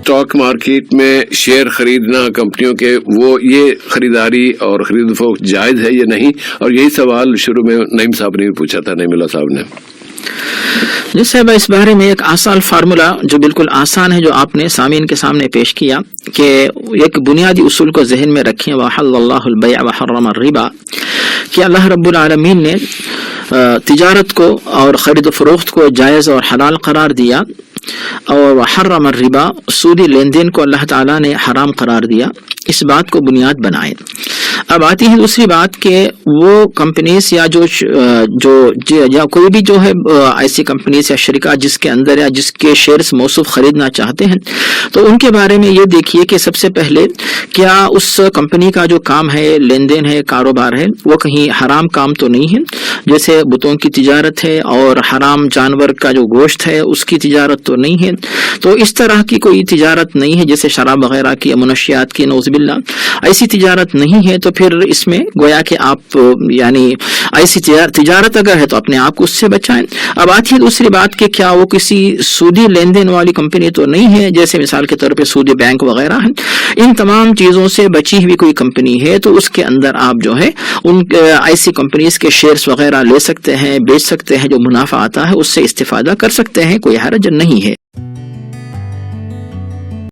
Stock market میں share خریدنا کمپنیوں کے، وہ یہ خریداری اور خرید و فروخت جائز ہے یا نہیں؟ اور یہی سوال شروع میں نعیم صاحب نے بھی پوچھا تھا، نعیم اللہ صاحب نے. جی صاحب، اس بارے میں ایک آسان فارمولا جو بالکل آسان ہے، جو آپ نے سامعین کے سامنے پیش کیا، کہ ایک بنیادی اصول کو ذہن میں رکھیں، وَحَلَّ اللَّهُ الْبَيْعَ وَحَرَّمَ الرِّبَا، کہ اللہ رب العالمین نے تجارت کو اور خرید و فروخت کو جائز اور حلال قرار دیا، اور وحرم الربا، سودی لین دین کو اللہ تعالیٰ نے حرام قرار دیا. اس بات کو بنیاد بنائے. اب آتی ہے دوسری بات کہ وہ کمپنیز یا یا کوئی بھی جو ہے ایسی کمپنیز یا شرکات جس کے اندر یا جس کے شیئرز موصوف خریدنا چاہتے ہیں، تو ان کے بارے میں یہ دیکھیے کہ سب سے پہلے کیا اس کمپنی کا جو کام ہے، لین دین ہے، کاروبار ہے، وہ کہیں حرام کام تو نہیں ہے، جیسے بتوں کی تجارت ہے اور حرام جانور کا جو گوشت ہے اس کی تجارت تو نہیں ہے. تو اس طرح کی کوئی تجارت نہیں ہے، جیسے شراب وغیرہ کی، منشیات کی، نعوذ باللہ ایسی تجارت نہیں ہے. تو پھر اس میں گویا کہ آپ یعنی ایسی تجارت اگر ہے تو اپنے آپ کو اس سے بچائیں. اب آتی ہے دوسری بات کہ کیا وہ کسی سودی لین دین والی کمپنی تو نہیں ہے، جیسے مثال کے طور پہ سودی بینک وغیرہ ہیں. ان تمام چیزوں سے بچی ہوئی کوئی کمپنی ہے تو اس کے اندر آپ جو ہے ان ایسی کمپنیز کے شیئرز وغیرہ لے سکتے ہیں، بیچ سکتے ہیں، جو منافع آتا ہے اس سے استفادہ کر سکتے ہیں، کوئی حرج نہیں ہے.